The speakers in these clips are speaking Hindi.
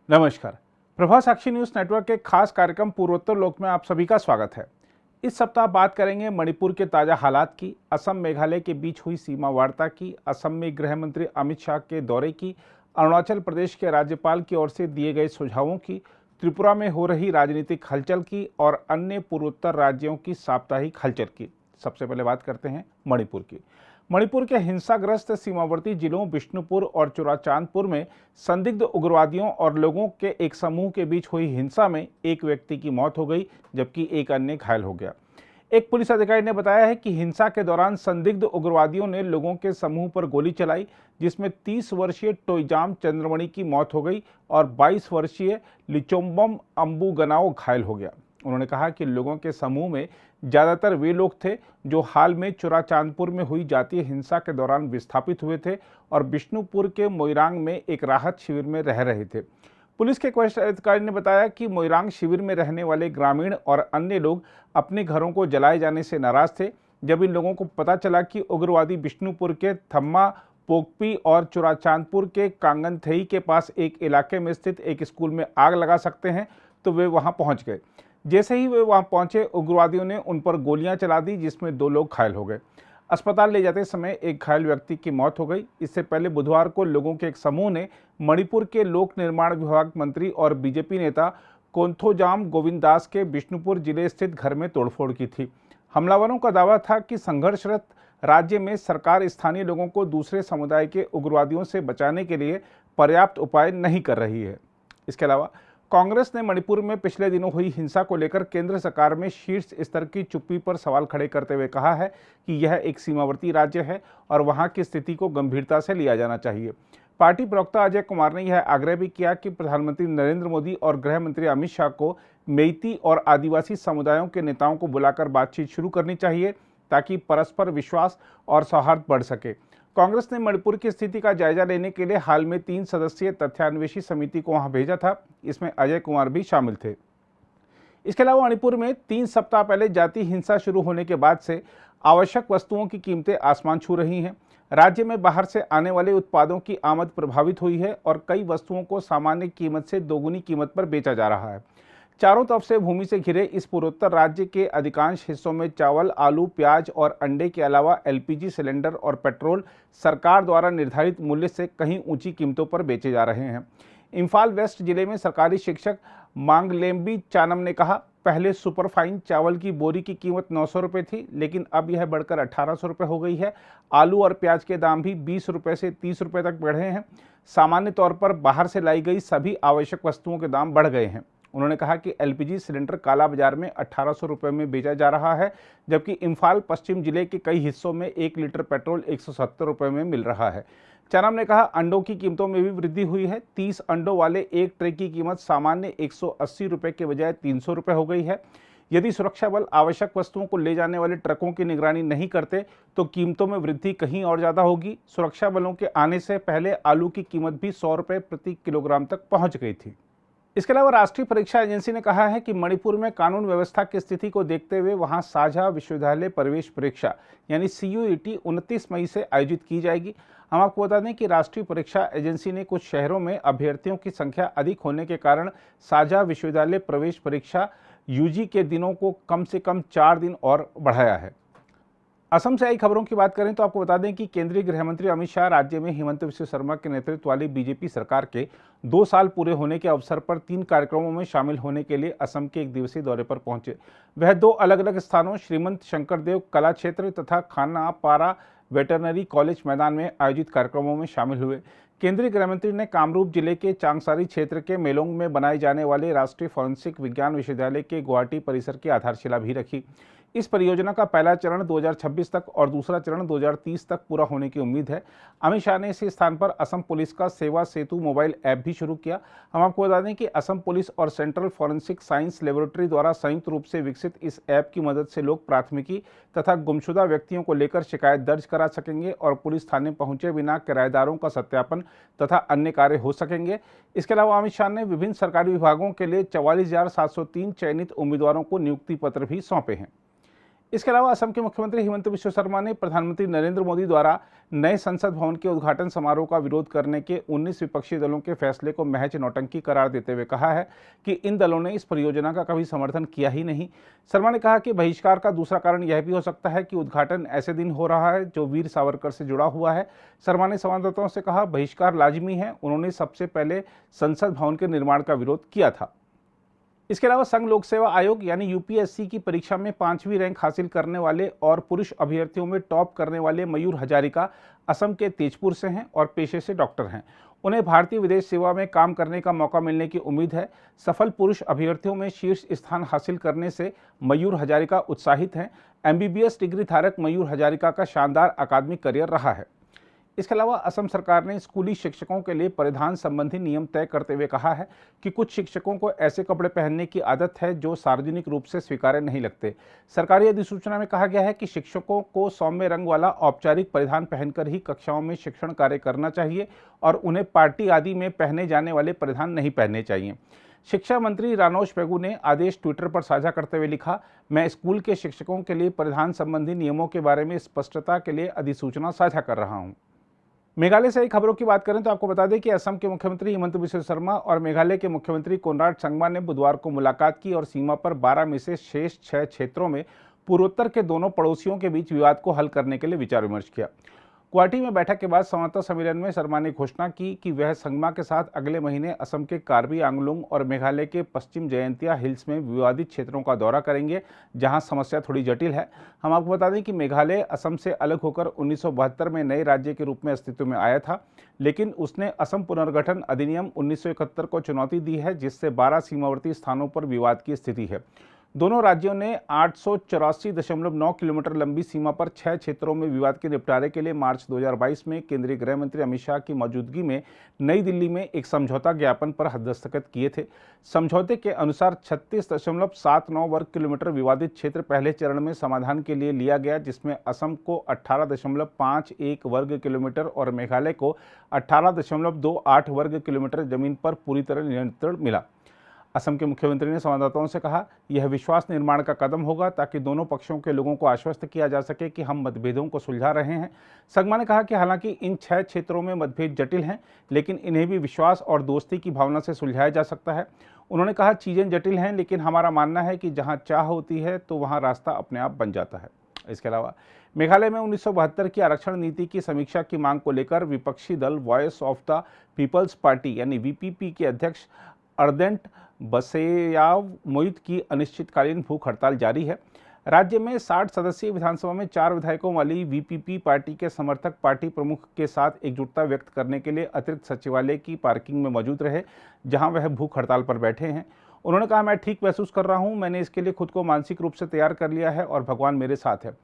नमस्कार। प्रभा साक्षी न्यूज नेटवर्क के खास कार्यक्रम पूर्वोत्तर लोक में आप सभी का स्वागत है। इस सप्ताह बात करेंगे मणिपुर के ताजा हालात की, असम मेघालय के बीच हुई सीमा वार्ता की, असम में गृह मंत्री अमित शाह के दौरे की, अरुणाचल प्रदेश के राज्यपाल की ओर से दिए गए सुझावों की, त्रिपुरा में हो रही राजनीतिक हलचल की और अन्य पूर्वोत्तर राज्यों की साप्ताहिक हलचल की। सबसे पहले बात करते हैं मणिपुर की। मणिपुर के हिंसाग्रस्त सीमावर्ती जिलों बिष्णुपुर और चुराचांदपुर में संदिग्ध उग्रवादियों और लोगों के एक समूह के बीच हुई हिंसा में एक व्यक्ति की मौत हो गई, जबकि एक अन्य घायल हो गया। एक पुलिस अधिकारी ने बताया है कि हिंसा के दौरान संदिग्ध उग्रवादियों ने लोगों के समूह पर गोली चलाई, जिसमें 30 वर्षीय टोईजाम चंद्रमणि की मौत हो गई और 22 वर्षीय लिचोम्बम अम्बुगनाओ घायल हो गया। उन्होंने कहा कि लोगों के समूह में ज्यादातर वे लोग थे जो हाल में चुराचांदपुर में हुई जातीय हिंसा के दौरान विस्थापित हुए थे और बिष्णुपुर के मोइरांग में एक राहत शिविर में रह रहे थे। पुलिस के वरिष्ठ अधिकारी ने बताया कि मोइरांग शिविर में रहने वाले ग्रामीण और अन्य लोग अपने घरों को जलाए जाने से नाराज थे। जब इन लोगों को पता चला कि उग्रवादी बिष्णुपुर के थम्मा पोकपी और चुराचांदपुर के कांगनथई के पास एक इलाके में स्थित एक स्कूल में आग लगा सकते हैं, तो वे वहां पहुंच गए। जैसे ही वे वहां पहुंचे, उग्रवादियों ने उन पर गोलियां चला दी, जिसमें 2 लोग घायल हो गए। अस्पताल ले जाते समय एक घायल व्यक्ति की मौत हो गई। इससे पहले बुधवार को लोगों के एक समूह ने मणिपुर के लोक निर्माण विभाग मंत्री और बीजेपी नेता कोंथोजाम गोविंदास के बिष्णुपुर जिले स्थित घर में तोड़फोड़ की थी। हमलावरों का दावा था कि संघर्षरत राज्य में सरकार स्थानीय लोगों को दूसरे समुदाय के उग्रवादियों से बचाने के लिए पर्याप्त उपाय नहीं कर रही है। इसके अलावा कांग्रेस ने मणिपुर में पिछले दिनों हुई हिंसा को लेकर केंद्र सरकार में शीर्ष स्तर की चुप्पी पर सवाल खड़े करते हुए कहा है कि यह एक सीमावर्ती राज्य है और वहां की स्थिति को गंभीरता से लिया जाना चाहिए। पार्टी प्रवक्ता अजय कुमार ने यह आग्रह भी किया कि प्रधानमंत्री नरेंद्र मोदी और गृह मंत्री अमित शाह को मेइती और आदिवासी समुदायों के नेताओं को बुलाकर बातचीत शुरू करनी चाहिए, ताकि परस्पर विश्वास और सौहार्द बढ़ सके। कांग्रेस ने मणिपुर की स्थिति का जायजा लेने के लिए हाल में 3 सदस्यीय तथ्यान्वेषी समिति को वहां भेजा था। इसमें अजय कुमार भी शामिल थे। इसके अलावा मणिपुर में 3 सप्ताह पहले जातीय हिंसा शुरू होने के बाद से आवश्यक वस्तुओं की कीमतें आसमान छू रही हैं। राज्य में बाहर से आने वाले उत्पादों की आमद प्रभावित हुई है और कई वस्तुओं को सामान्य कीमत से दोगुनी कीमत पर बेचा जा रहा है। चारों तरफ से भूमि से घिरे इस पूर्वोत्तर राज्य के अधिकांश हिस्सों में चावल, आलू, प्याज और अंडे के अलावा एलपीजी सिलेंडर और पेट्रोल सरकार द्वारा निर्धारित मूल्य से कहीं ऊंची कीमतों पर बेचे जा रहे हैं। इम्फाल वेस्ट जिले में सरकारी शिक्षक मांगलेम्बी चानम ने कहा, पहले सुपरफाइन चावल की बोरी की कीमत 900 रुपये थी, लेकिन अब यह बढ़कर 1800 रुपये हो गई है। आलू और प्याज के दाम भी 20 रुपये से 30 रुपये तक बढ़े हैं। सामान्य तौर पर बाहर से लाई गई सभी आवश्यक वस्तुओं के दाम बढ़ गए हैं। उन्होंने कहा कि एलपीजी सिलेंडर काला बाजार में 1800 रुपये में बेचा जा रहा है, जबकि इम्फाल पश्चिम जिले के कई हिस्सों में 1 लीटर पेट्रोल 170 रुपये में मिल रहा है। चानम ने कहा, अंडों की कीमतों में भी वृद्धि हुई है। 30 अंडों वाले एक ट्रे की कीमत सामान्य 180 रुपये के बजाय 300 रुपये हो गई है। यदि सुरक्षा बल आवश्यक वस्तुओं को ले जाने वाले ट्रकों की निगरानी नहीं करते तो कीमतों में वृद्धि कहीं और ज़्यादा होगी। सुरक्षा बलों के आने से पहले आलू की कीमत भी 100 रुपये प्रति किलोग्राम तक पहुँच गई थी। इसके अलावा राष्ट्रीय परीक्षा एजेंसी ने कहा है कि मणिपुर में कानून व्यवस्था की स्थिति को देखते हुए वहां साझा विश्वविद्यालय प्रवेश परीक्षा यानी CUET 29 मई से आयोजित की जाएगी। हम आपको बता दें कि राष्ट्रीय परीक्षा एजेंसी ने कुछ शहरों में अभ्यर्थियों की संख्या अधिक होने के कारण साझा विश्वविद्यालय प्रवेश परीक्षा UG के दिनों को कम से कम 4 दिन और बढ़ाया है। असम से आई खबरों की बात करें तो आपको बता दें कि केंद्रीय गृह मंत्री अमित शाह राज्य में हिमंत बिस्वा शर्मा के नेतृत्व वाली बीजेपी सरकार के 2 साल पूरे होने के अवसर पर 3 कार्यक्रमों में शामिल होने के लिए असम के 1 दिवसीय दौरे पर पहुंचे। वह 2 अलग अलग स्थानों श्रीमंत शंकरदेव कला क्षेत्र तथा खानापारा वेटरनरी कॉलेज मैदान में आयोजित कार्यक्रमों में शामिल हुए। केंद्रीय गृह मंत्री ने कामरूप जिले के चांगसारी क्षेत्र के मेलोंग में बनाए जाने वाले राष्ट्रीय फॉरेंसिक विज्ञान विश्वविद्यालय के गुवाहाटी परिसर की आधारशिला भी रखी। इस परियोजना का पहला चरण 2026 तक और दूसरा चरण 2030 तक पूरा होने की उम्मीद है। अमित शाह ने इसी स्थान पर असम पुलिस का सेवा सेतु मोबाइल ऐप भी शुरू किया। हम आपको बता दें कि असम पुलिस और सेंट्रल फॉरेंसिक साइंस लेबोरेटरी द्वारा संयुक्त रूप से विकसित इस ऐप की मदद से लोग प्राथमिकी तथा गुमशुदा व्यक्तियों को लेकर शिकायत दर्ज करा सकेंगे और पुलिस थाने पहुंचे बिना किराएदारों का सत्यापन तथा अन्य कार्य हो सकेंगे। इसके अलावा अमित शाह ने विभिन्न सरकारी विभागों के लिए 44,703 चयनित उम्मीदवारों को नियुक्ति पत्र भी सौंपे हैं। इसके अलावा असम के मुख्यमंत्री हिमंत बिश्व शर्मा ने प्रधानमंत्री नरेंद्र मोदी द्वारा नए संसद भवन के उद्घाटन समारोह का विरोध करने के 19 विपक्षी दलों के फैसले को महज नौटंकी करार देते हुए कहा है कि इन दलों ने इस परियोजना का कभी समर्थन किया ही नहीं। शर्मा ने कहा कि बहिष्कार का दूसरा कारण यह भी हो सकता है कि उद्घाटन ऐसे दिन हो रहा है जो वीर सावरकर से जुड़ा हुआ है। शर्मा ने संवाददाताओं से कहा, बहिष्कार लाजिमी है। उन्होंने सबसे पहले संसद भवन के निर्माण का विरोध किया था। इसके अलावा संघ लोक सेवा आयोग यानी यूपीएससी की परीक्षा में 5वीं रैंक हासिल करने वाले और पुरुष अभ्यर्थियों में टॉप करने वाले मयूर हजारिका असम के तेजपुर से हैं और पेशे से डॉक्टर हैं। उन्हें भारतीय विदेश सेवा में काम करने का मौका मिलने की उम्मीद है। सफल पुरुष अभ्यर्थियों में शीर्ष स्थान हासिल करने से मयूर हजारिका उत्साहित हैं। एमबीबीएस डिग्री धारक मयूर हजारिका का शानदार अकादमिक करियर रहा है। इसके अलावा असम सरकार ने स्कूली शिक्षकों के लिए परिधान संबंधी नियम तय करते हुए कहा है कि कुछ शिक्षकों को ऐसे कपड़े पहनने की आदत है जो सार्वजनिक रूप से स्वीकार्य नहीं लगते। सरकारी अधिसूचना में कहा गया है कि शिक्षकों को सौम्य रंग वाला औपचारिक परिधान पहनकर ही कक्षाओं में शिक्षण कार्य करना चाहिए और उन्हें पार्टी आदि में पहने जाने वाले परिधान नहीं पहनने चाहिए। शिक्षा मंत्री रानोज पेगू ने आदेश ट्विटर पर साझा करते हुए लिखा, मैं स्कूल के शिक्षकों के लिए परिधान संबंधी नियमों के बारे में स्पष्टता के लिए अधिसूचना साझा कर रहा हूं। मेघालय से आई खबरों की बात करें तो आपको बता दें कि असम के मुख्यमंत्री हिमंत बिश्व शर्मा और मेघालय के मुख्यमंत्री कोनराड संगमा ने बुधवार को मुलाकात की और सीमा पर 12 में से शेष 6 क्षेत्रों में पूर्वोत्तर के दोनों पड़ोसियों के बीच विवाद को हल करने के लिए विचार विमर्श किया। गुवाहाटी में बैठक के बाद संवाददाता सम्मेलन में शर्मा ने घोषणा की कि वह संगमा के साथ अगले महीने असम के कार्बी आंगलोंग और मेघालय के पश्चिम जयंतिया हिल्स में विवादित क्षेत्रों का दौरा करेंगे, जहां समस्या थोड़ी जटिल है। हम आपको बता दें कि मेघालय असम से अलग होकर 1972 में नए राज्य के रूप में अस्तित्व में आया था, लेकिन उसने असम पुनर्गठन अधिनियम 1971 को चुनौती दी है, जिससे 12 सीमावर्ती स्थानों पर विवाद की स्थिति है। दोनों राज्यों ने 884.9 किलोमीटर लंबी सीमा पर 6 क्षेत्रों में विवाद के निपटारे के लिए मार्च 2022 में केंद्रीय गृह मंत्री अमित शाह की मौजूदगी में नई दिल्ली में एक समझौता ज्ञापन पर दस्तखत किए थे। समझौते के अनुसार 36.79 वर्ग किलोमीटर विवादित क्षेत्र पहले चरण में समाधान के लिए लिया गया, जिसमें असम को 18.51 वर्ग किलोमीटर और मेघालय को 18.28 वर्ग किलोमीटर जमीन पर पूरी तरह नियंत्रण मिला। असम के मुख्यमंत्री ने संवाददाताओं से कहा, यह विश्वास निर्माण का कदम होगा ताकि दोनों पक्षों के लोगों को आश्वस्त किया जा सके कि हम मतभेदों को सुलझा रहे हैं। संगमा ने कहा कि हालांकि इन 6 क्षेत्रों में मतभेद जटिल हैं, लेकिन इन्हें भी विश्वास और दोस्ती की भावना से सुलझाया जा सकता है। उन्होंने कहा, चीज़ें जटिल हैं, लेकिन हमारा मानना है कि जहाँ चाह होती है तो वहाँ रास्ता अपने आप बन जाता है। इसके अलावा मेघालय में 1972 की आरक्षण नीति की समीक्षा की मांग को लेकर विपक्षी दल voice of the peoples party यानी वीपीपी के अध्यक्ष अर्देंट बसेयाव मोइत की अनिश्चितकालीन भूख हड़ताल जारी है। राज्य में 60 सदस्यीय विधानसभा में 4 विधायकों वाली वीपीपी पार्टी के समर्थक पार्टी प्रमुख के साथ एकजुटता व्यक्त करने के लिए अतिरिक्त सचिवालय की पार्किंग में मौजूद रहे, जहां वह भूख हड़ताल पर बैठे हैं। उन्होंने कहा, मैं ठीक महसूस कर रहा हूं, मैंने इसके लिए खुद को मानसिक रूप से तैयार कर लिया है और भगवान मेरे साथ है।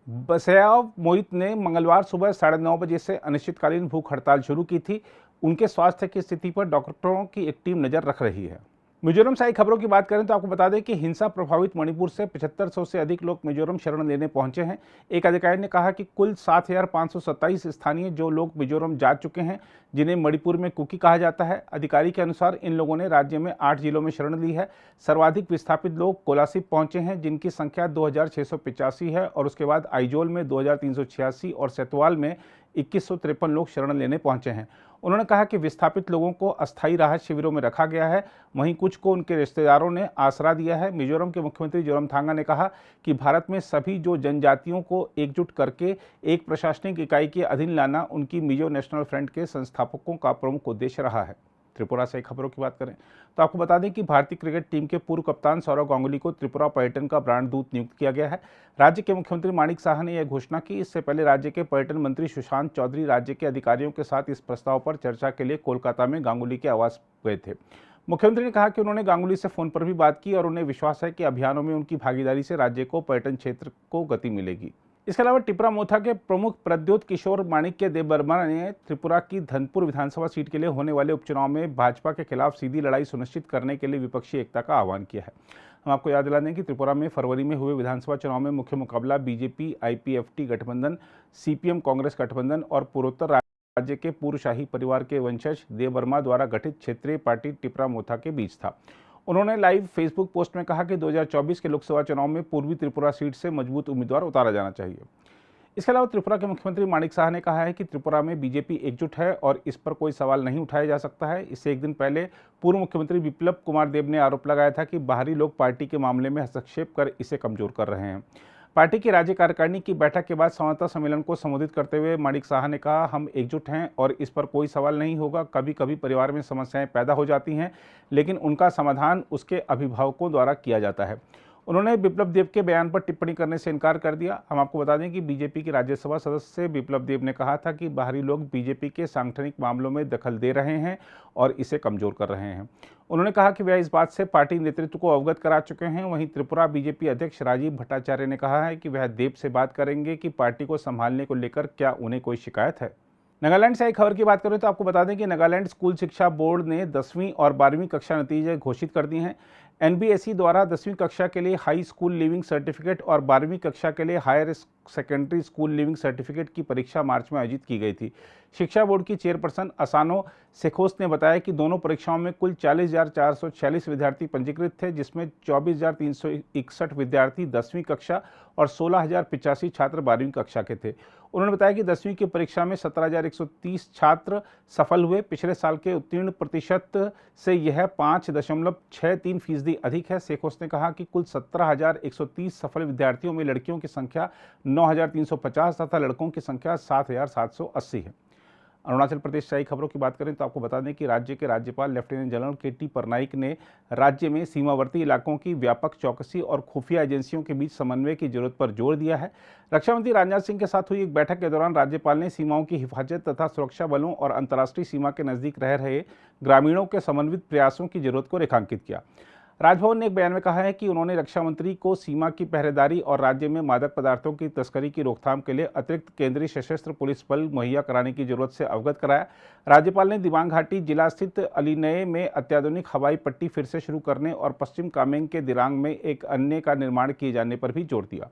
बसेयाव मोइत ने मंगलवार सुबह 9:30 बजे से अनिश्चितकालीन भूख हड़ताल शुरू की थी। उनके स्वास्थ्य की स्थिति पर डॉक्टरों की एक टीम नजर रख रही है। मिजोरम से आई खबरों की बात करें तो आपको बता दें कि हिंसा प्रभावित मणिपुर से 7500 से अधिक लोग मिजोरम शरण लेने पहुंचे हैं। एक अधिकारी ने कहा कि कुल 7527 स्थानीय जो लोग मिजोरम जा चुके हैं, जिन्हें मणिपुर में कुकी कहा जाता है। अधिकारी के अनुसार इन लोगों ने राज्य में 8 जिलों में शरण ली है। सर्वाधिक विस्थापित लोग कोलासिब पहुंचे हैं, जिनकी संख्या 2685 है, और उसके बाद आइजोल में 2386 और सेतवाल में 2153 लोग शरण लेने पहुंचे हैं। उन्होंने कहा कि विस्थापित लोगों को अस्थायी राहत शिविरों में रखा गया है, वहीं कुछ को उनके रिश्तेदारों ने आसरा दिया है। मिजोरम के मुख्यमंत्री जोरमथांगा ने कहा कि भारत में सभी जो जनजातियों को एकजुट करके एक प्रशासनिक इकाई के अधीन लाना उनकी मिजो नेशनल फ्रंट के संस्थापकों का प्रमुख उद्देश्य रहा है। त्रिपुरा से खबरों की बात करें तो आपको बता दें कि भारतीय क्रिकेट टीम के पूर्व कप्तान सौरव गांगुली को त्रिपुरा पर्यटन का ब्रांड दूत नियुक्त किया गया है। राज्य के मुख्यमंत्री माणिक साहा ने यह घोषणा की। इससे पहले राज्य के पर्यटन मंत्री सुशांत चौधरी राज्य के अधिकारियों के साथ इस प्रस्ताव पर चर्चा के लिए कोलकाता में गांगुली के आवास गए थे। मुख्यमंत्री ने कहा कि उन्होंने गांगुली से फोन पर भी बात की और उन्हें विश्वास है कि अभियानों में उनकी भागीदारी से राज्य को पर्यटन क्षेत्र को गति मिलेगी। इसके अलावा टिपरा मोथा के प्रमुख प्रद्योत किशोर माणिक्य देबबर्मा ने त्रिपुरा की धनपुर विधानसभा सीट के लिए होने वाले उपचुनाव में भाजपा के खिलाफ सीधी लड़ाई सुनिश्चित करने के लिए विपक्षी एकता का आह्वान किया है। हम आपको याद दिला दें कि त्रिपुरा में फरवरी में हुए विधानसभा चुनाव में मुख्य मुकाबला बीजेपी आईपीएफटी गठबंधन, सीपीएम कांग्रेस गठबंधन और पूर्वोत्तर राज्य के पूर्व शाही परिवार के वंशज देबबर्मा द्वारा गठित क्षेत्रीय पार्टी टिपरा मोथा के बीच था। उन्होंने लाइव फेसबुक पोस्ट में कहा कि 2024 के लोकसभा चुनाव में पूर्वी त्रिपुरा सीट से मजबूत उम्मीदवार उतारा जाना चाहिए। इसके अलावा त्रिपुरा के मुख्यमंत्री माणिक साहा ने कहा है कि त्रिपुरा में बीजेपी एकजुट है और इस पर कोई सवाल नहीं उठाया जा सकता है। इससे एक दिन पहले पूर्व मुख्यमंत्री बिप्लब कुमार देब ने आरोप लगाया था कि बाहरी लोग पार्टी के मामले में हस्तक्षेप कर इसे कमजोर कर रहे हैं। पार्टी की राज्य कार्यकारिणी की बैठक के बाद संवाददाता सम्मेलन को संबोधित करते हुए माणिक साहा ने कहा, हम एकजुट हैं और इस पर कोई सवाल नहीं होगा। कभी कभी परिवार में समस्याएं पैदा हो जाती हैं, लेकिन उनका समाधान उसके अभिभावकों द्वारा किया जाता है। उन्होंने बिप्लब देब के बयान पर टिप्पणी करने से इनकार कर दिया। हम आपको बता दें कि बीजेपी के राज्यसभा सदस्य बिप्लब देब ने कहा था कि बाहरी लोग बीजेपी के सांगठनिक मामलों में दखल दे रहे हैं और इसे कमजोर कर रहे हैं। उन्होंने कहा कि वह इस बात से पार्टी नेतृत्व को अवगत करा चुके हैं। वहीं त्रिपुरा बीजेपी अध्यक्ष राजीव भट्टाचार्य ने कहा है कि वह देब से बात करेंगे कि पार्टी को संभालने को लेकर क्या उन्हें कोई शिकायत है। नागालैंड से एक खबर की बात करें तो आपको बता दें कि नागालैंड स्कूल शिक्षा बोर्ड ने 10वीं और 12वीं कक्षा नतीजे घोषित कर दिए हैं। एनबीएसई द्वारा 10वीं कक्षा के लिए हाई स्कूल लिविंग सर्टिफिकेट और 12वीं कक्षा के लिए higher secondary school leaving certificate की परीक्षा मार्च में आयोजित की गई थी। शिक्षा बोर्ड की चेयरपर्सन असानो सेखोस ने बताया कि दोनों परीक्षाओं में कुल 40,446 विद्यार्थी पंजीकृत थे, जिसमें 24,361 विद्यार्थी 10वीं कक्षा और 16,085 छात्र 12वीं कक्षा के थे। उन्होंने बताया कि 10वीं की परीक्षा में 17,130 छात्र सफल हुए। पिछले साल के उत्तीर्ण प्रतिशत से यह 5.63% अधिक है। सेखोस ने कहा कि कुल 17,130 सफल विद्यार्थियों में लड़कियों की संख्या 9,350 तथा लड़कों की संख्या 7,780 है। अरुणाचल प्रदेश से आई खबरों की बात करें तो आपको बता दें कि राज्य के राज्यपाल लेफ्टिनेंट जनरल के.टी. परनाइक ने राज्य में सीमावर्ती इलाकों की व्यापक चौकसी और खुफिया एजेंसियों के बीच समन्वय की जरूरत पर जोर दिया है। रक्षा मंत्री राजनाथ सिंह के साथ हुई एक बैठक के दौरान राज्यपाल ने सीमाओं की हिफाजत तथा सुरक्षा बलों और अंतर्राष्ट्रीय सीमा के नजदीक रह रहे ग्रामीणों के समन्वित प्रयासों की जरूरत को रेखांकित किया। राजभवन ने एक बयान में कहा है कि उन्होंने रक्षा मंत्री को सीमा की पहरेदारी और राज्य में मादक पदार्थों की तस्करी की रोकथाम के लिए अतिरिक्त केंद्रीय सशस्त्र पुलिस बल मुहैया कराने की जरूरत से अवगत कराया। राज्यपाल ने दिबांग घाटी जिला स्थित अलीनये में अत्याधुनिक हवाई पट्टी फिर से शुरू करने और पश्चिम कामेंग के दिरांग में एक अन्य का निर्माण किए जाने पर भी जोर दिया।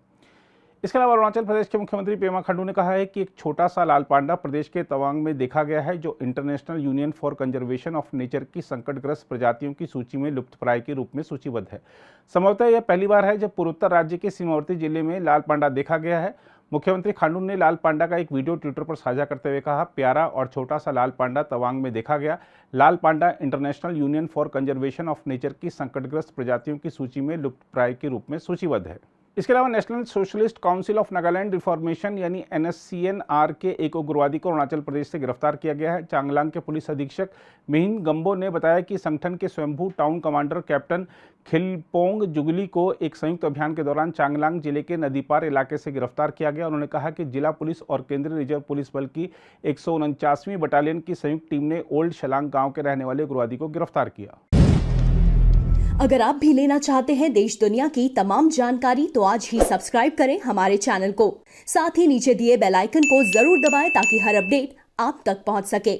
इसके अलावा अरुणाचल प्रदेश के मुख्यमंत्री पेमा खांडू ने कहा है कि एक छोटा सा लाल पांडा प्रदेश के तवांग में देखा गया है, जो international Union for Conservation of Nature की संकटग्रस्त प्रजातियों की सूची में लुप्तप्राय के रूप में सूचीबद्ध है। संभवतः यह पहली बार है जब पूर्वोत्तर राज्य के सीमावर्ती जिले में लाल पांडा देखा गया है। मुख्यमंत्री खांडू ने लाल पांडा का एक वीडियो ट्विटर पर साझा करते हुए कहा, प्यारा और छोटा सा लाल पांडा तवांग में देखा गया। लाल panda International Union for Conservation of Nature की संकटग्रस्त प्रजातियों की सूची में लुप्तप्राय के रूप में सूचीबद्ध है। इसके अलावा national socialist council of Nagaland reformation यानी NSCNR के एक उग्रवादी को अरुणाचल प्रदेश से गिरफ्तार किया गया है। चांगलांग के पुलिस अधीक्षक मिहिन गंबो ने बताया कि संगठन के स्वयंभू टाउन कमांडर कैप्टन खिलपोंग जुगली को एक संयुक्त अभियान के दौरान चांगलांग जिले के नदीपार इलाके से गिरफ्तार किया गया। उन्होंने कहा कि जिला पुलिस और केंद्रीय रिजर्व पुलिस बल की 149वीं बटालियन की संयुक्त टीम ने ओल्ड शलांग गांव के रहने वाले उग्रवादी को गिरफ्तार किया। अगर आप भी लेना चाहते हैं देश दुनिया की तमाम जानकारी तो आज ही सब्सक्राइब करें हमारे चैनल को। साथ ही नीचे दिए बेल आइकन को जरूर दबाएं ताकि हर अपडेट आप तक पहुंच सके।